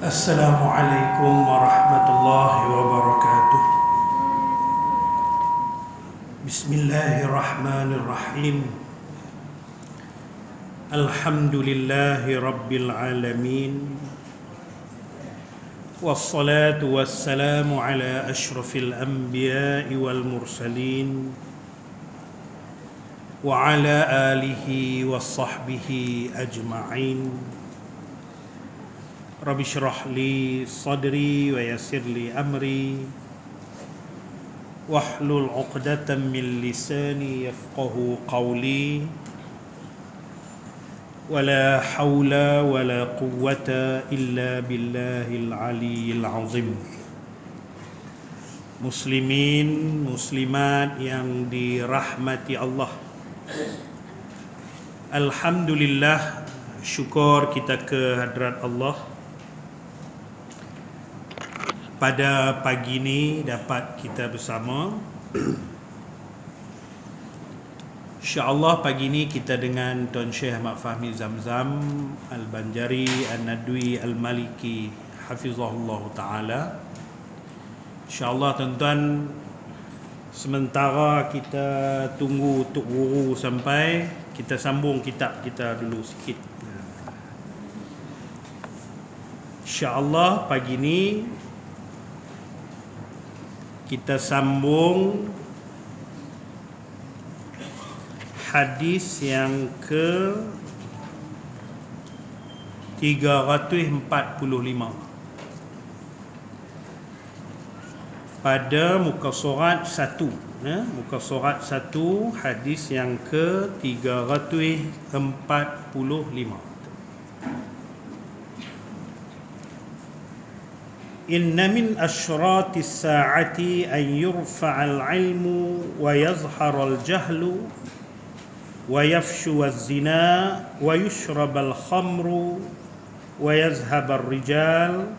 Assalamualaikum warahmatullahi wabarakatuh. Bismillahirrahmanirrahim. Alhamdulillahi rabbil alamin. Wassalatu wassalamu ala ashrafil anbiya'i wal mursalin wa ala alihi wa sahbihi ajma'in. Rabbi syrah li sadri wa yassir li amri wahlul 'uqdatam min lisani yafqahu qawli wala hawla wala quwwata illa billahil aliyyil azim. Muslimin, muslimat yang dirahmati Allah, alhamdulillah, syukur kita ke hadrat Allah. Pada pagi ini dapat kita bersama. InsyaAllah pagi ini kita dengan Tuan Syekh Ahmad Fahmi Zamzam Al-Banjari An-Nadwi Al-Maliki Hafizahullah Ta'ala. InsyaAllah tuan-tuan, sementara kita tunggu Tok Guru sampai, kita sambung kitab kita dulu sikit. InsyaAllah pagi ini kita sambung hadis yang ke 345 pada muka surat 1, muka surat 1, hadis yang ke 345. Inna min asyratis sa'ati an yurfa'al ilmu wa yazharal jahlu wa yafshuwaz zina wa yushrabal khamru wa yazhabal rijal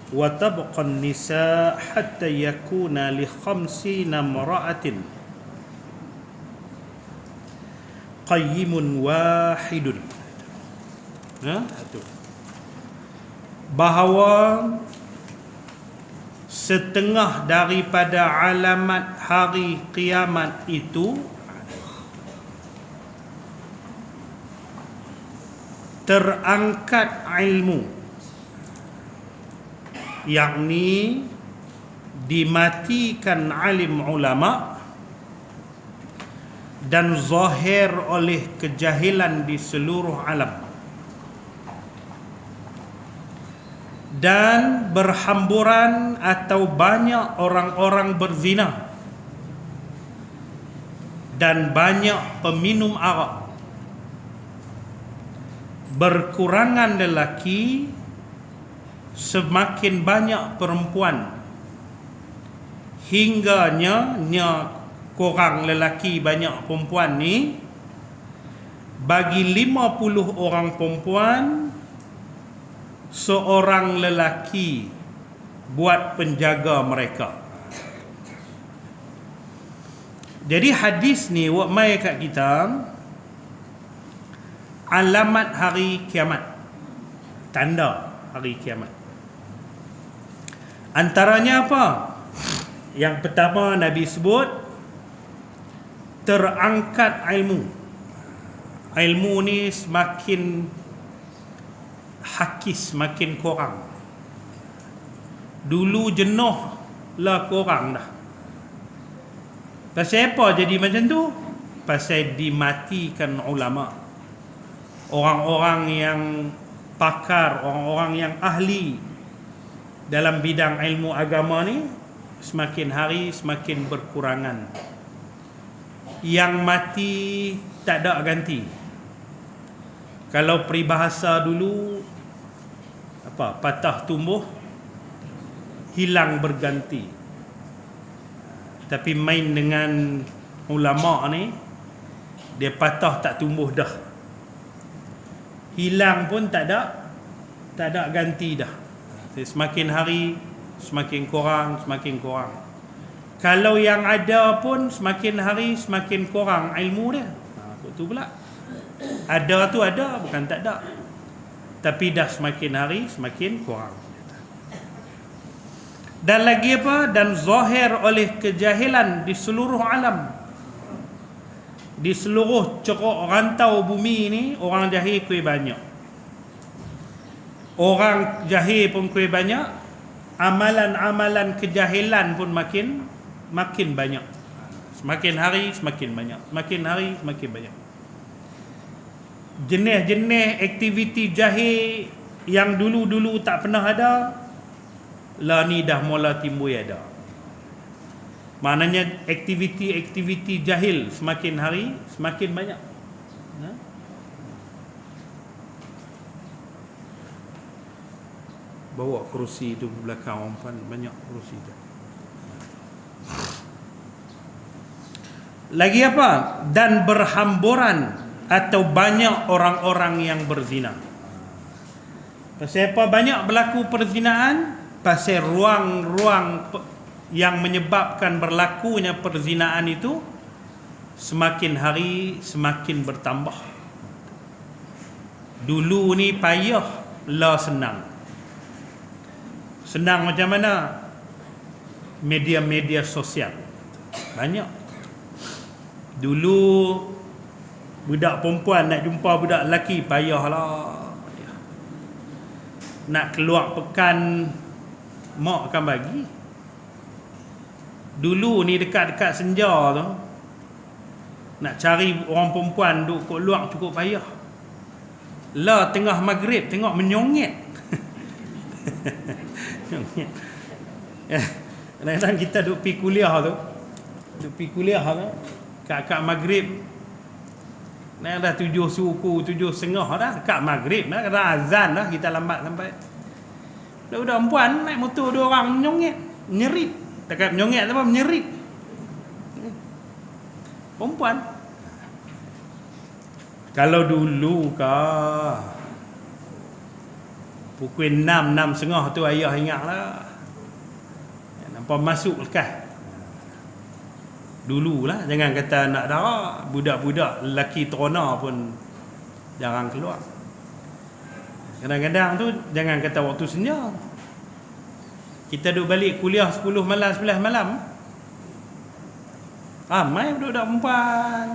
wa tabqan nisa hatta yakuna li khamsina imra'atin qayyimun wahidun. Bahawa setengah daripada alamat hari kiamat itu terangkat ilmu, yakni dimatikan alim ulama dan zahir oleh kejahilan di seluruh alam, dan berhamburan atau banyak orang-orang berzina dan banyak peminum arak, berkurangan lelaki, semakin banyak perempuan, hingganya kurang lelaki banyak perempuan ni, bagi 50 orang perempuan seorang lelaki buat penjaga mereka. Jadi hadis ni buat mai kat kita alamat hari kiamat, tanda hari kiamat. Antaranya apa? Yang pertama Nabi sebut terangkat ilmu. Ilmu ni semakin hakis, makin kurang. Dulu jenuh lah kurang dah. Pasal apa jadi macam tu? Pasal dimatikan ulama, orang-orang yang pakar, orang-orang yang ahli dalam bidang ilmu agama ni semakin hari semakin berkurangan. Yang mati tak ada ganti. Kalau peribahasa dulu patah tumbuh hilang berganti, tapi main dengan ulama ni, dia patah tak tumbuh dah, hilang pun tak ada ganti dah. Semakin hari semakin kurang, semakin kurang. Kalau yang ada pun semakin hari semakin kurang ilmu dia. Itu pula. Ada tu ada, bukan tak ada. Tapi dah semakin hari semakin kurang. Dan lagi apa? Dan zahir oleh kejahilan di seluruh alam. Di seluruh ceruk rantau bumi ini orang jahil kuih banyak. Orang jahil pun kuih banyak, amalan-amalan kejahilan pun makin banyak. Semakin hari semakin banyak. Semakin hari semakin banyak. Jenis-jenis aktiviti jahil yang dulu-dulu tak pernah ada, lah ni dah mula timbul ada. Maknanya aktiviti-aktiviti jahil semakin hari semakin banyak. Ha? Bawa kerusi tu belakang orang puan, banyak kerusi tu. Lagi apa? Dan berhamburan atau banyak orang-orang yang berzina. Pasal apa banyak berlaku perzinaan? Pasal ruang-ruang yang menyebabkan berlakunya perzinaan itu semakin hari semakin bertambah. Dulu ni payah, lah senang. Senang macam mana? Media-media sosial banyak. Dulu budak perempuan nak jumpa budak lelaki payahlah. Nak keluar pekan mak akan bagi. Dulu ni dekat-dekat senja tu nak cari orang perempuan duk kat luar cukup payah. Lah tengah maghrib tengok menyongit. Menyongit. Kadang-kadang kita duk pergi kuliah tu. Kat maghrib nak dah 7 suku 7.30 dah dekat maghrib dah, kadang azan dah kita lambat sampai. Budak-budak perempuan naik motor 2 orang menyongit, menyerit. Dekat menyongit apa? Menyerit. Perempuan. Kalau dulu pukul 6.30 tu ayah ingatlah. Nampak masuk lekas. Dululah, jangan kata nak darah, budak-budak lelaki terona pun jarang keluar. Kadang-kadang tu jangan kata waktu senja. Kita duduk balik kuliah 10 malam 11 malam, ramai budak-budak perempuan.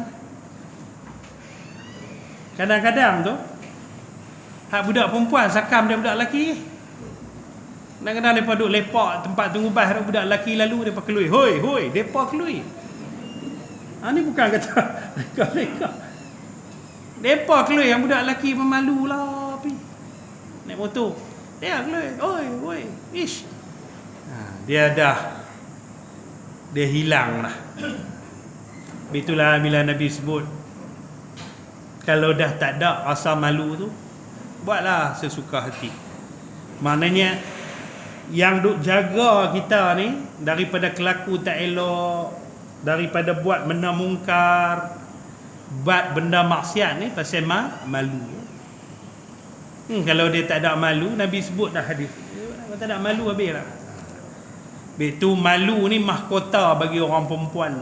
Kadang-kadang tu hak budak perempuan sakam dia budak lelaki. Kadang-kadang mereka duduk lepak tempat tunggu bas, budak lelaki lalu mereka kelui. Hoi, mereka kelui. Ni bukan kata mereka. Mereka kelui, yang budak lelaki pemalu lah. Naik motor. Dia kelui. Hoi, ish. Dia hilang lah. Itulah bila Nabi sebut, kalau dah tak ada rasa malu tu, buatlah sesuka hati. Maknanya yang duk jaga kita ni daripada kelaku tak elok, daripada buat benda mungkar, buat benda maksiat ni pasal malu. Kalau dia tak ada malu, Nabi sebut dah hadis. Kalau tak ada malu habis lah. Itu malu ni mahkota bagi orang perempuan.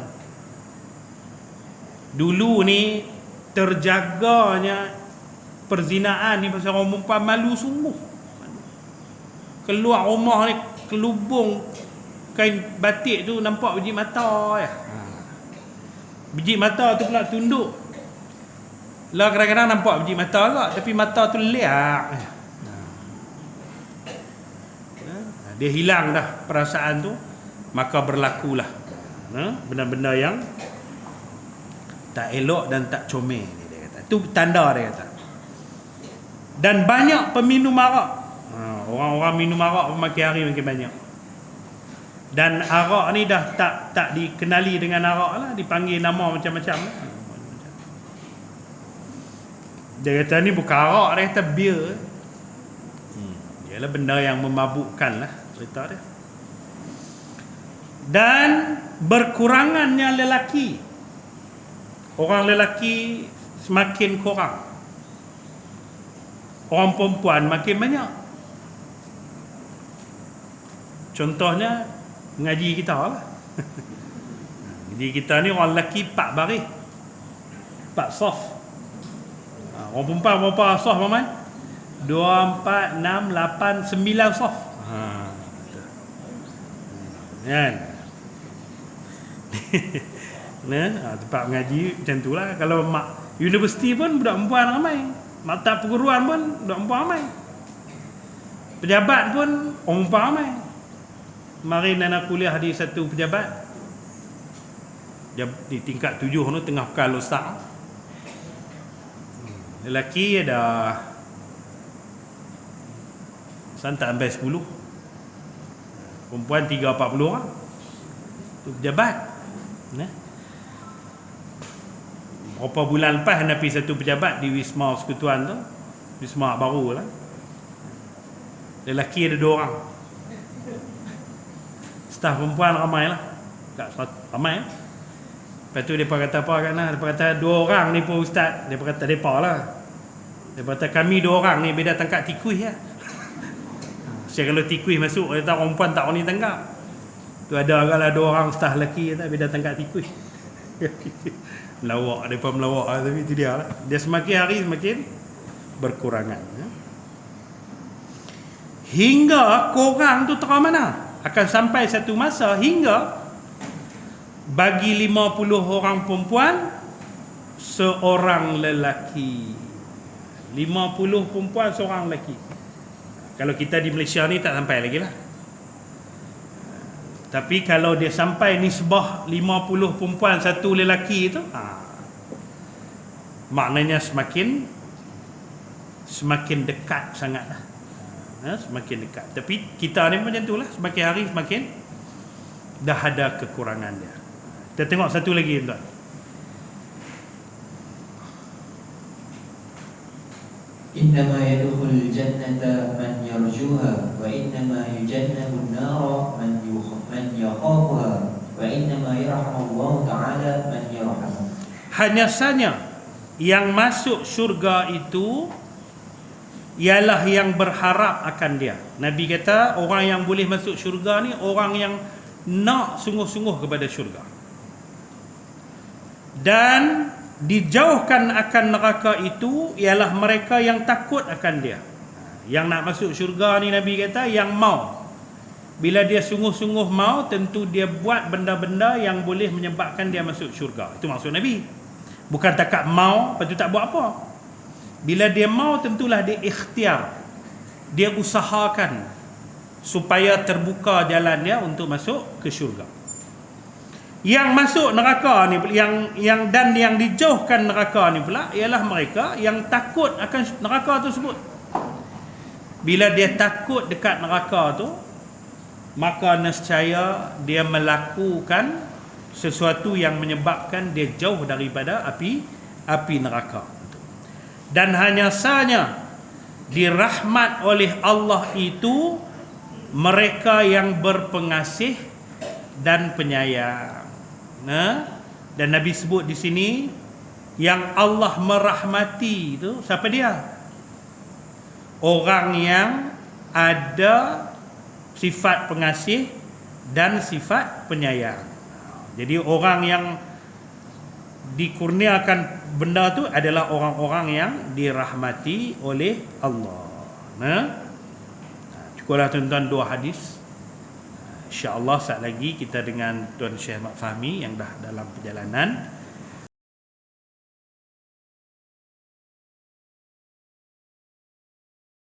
Dulu ni terjaganya perzinaan ni pasal orang perempuan malu sungguh. Keluar rumah ni kelubung kain batik tu nampak biji mata ya. Biji mata tu pula tunduk. Lah kadang-kadang nampak biji mata agak, tapi mata tu liak. Dia hilang dah perasaan tu, maka berlakulah benda-benda yang tak elok dan tak comel, dia kata. Itu tanda dia kata. Dan banyak peminum arak. Orang-orang minum arak makin hari makin banyak. Dan arak ni dah tak dikenali dengan arak lah, dipanggil nama macam-macam lah. Dia kata ni bukan arak, dia kata bir. Ialah benda yang memabukkan lah cerita dia. Dan berkurangannya lelaki. Orang lelaki semakin kurang, orang perempuan makin banyak. Contohnya ngaji kita lah. Ngaji kita ni orang lelaki 4 baris, 4 saf. Orang perempuan berapa saf Maman? 2, 4, 6, 8, 9 saf. Kan? Tempat mengaji macam itulah. Kalau mak universiti pun budak perempuan ramai. Maktab perguruan pun budak perempuan ramai. Pejabat pun orang perempuan ramai. Kemarin anak kuliah di satu pejabat di tingkat 7 tu, tengah bekal ustaz. Lelaki ada santak sampai 10, perempuan 3-40 orang. Tu pejabat. Berapa bulan lepas nak pergi satu pejabat di Wisma Persekutuan tu, Wisma baru lah. Lelaki ada 2 orang. Staf perempuan ramai lah. Ramai lah. Lepas tu mereka kata apa kan lah. Mereka kata 2 orang ni pun ustaz. Mereka kata mereka lah. Mereka kata kami 2 orang ni beda tangkap tikus ya. Saya kalau tikus masuk, dia tahu perempuan tak orang ni tangkap. Tu ada agaklah 2 orang staf lelaki kata beda tangkap tikus. Melawak, mereka melawak. Tapi itu dia lah. Dia semakin hari semakin berkurangan. Hingga korang tu terang mana? Akan sampai satu masa hingga bagi 50 orang perempuan, seorang lelaki. 50 perempuan, seorang lelaki. Kalau kita di Malaysia ni tak sampai lagi lah. Tapi kalau dia sampai nisbah 50 perempuan, satu lelaki tu, maknanya semakin dekat sangatlah. Semakin dekat. Tapi kita ni macam itulah, semakin hari semakin dah ada kekurangan dia. Kita tengok satu lagi tuan. Innama yadkhulul jannata man yarjuha wa innama yujannabun nara man yakhafuha wa innama yarhamullahu ta'ala man yarhamu. Hanya saja yang masuk syurga itu ialah yang berharap akan dia. Nabi kata orang yang boleh masuk syurga ni orang yang nak sungguh-sungguh kepada syurga. Dan dijauhkan akan neraka itu ialah mereka yang takut akan dia. Yang nak masuk syurga ni Nabi kata yang mau. Bila dia sungguh-sungguh mau, tentu dia buat benda-benda yang boleh menyebabkan dia masuk syurga. Itu maksud Nabi. Bukan takat mau, lepas tu tak buat apa. Bila dia mau, tentulah dia ikhtiar. Dia usahakan supaya terbuka jalan dia untuk masuk ke syurga. Yang masuk neraka ni, yang dijauhkan neraka ni pula ialah mereka yang takut akan neraka tersebut. Bila dia takut dekat neraka tu, maka nescaya dia melakukan sesuatu yang menyebabkan dia jauh daripada api neraka. Dan hanya sahaja dirahmat oleh Allah itu mereka yang berpengasih dan penyayang. Dan Nabi sebut di sini yang Allah merahmati itu siapa dia? Orang yang ada sifat pengasih dan sifat penyayang. Jadi orang yang dikurniakan benda tu adalah orang-orang yang dirahmati oleh Allah. Cukuplah tuan-tuan 2 hadis. InsyaAllah saat lagi kita dengan Tuan Syekh Mat Fahmi yang dah dalam perjalanan.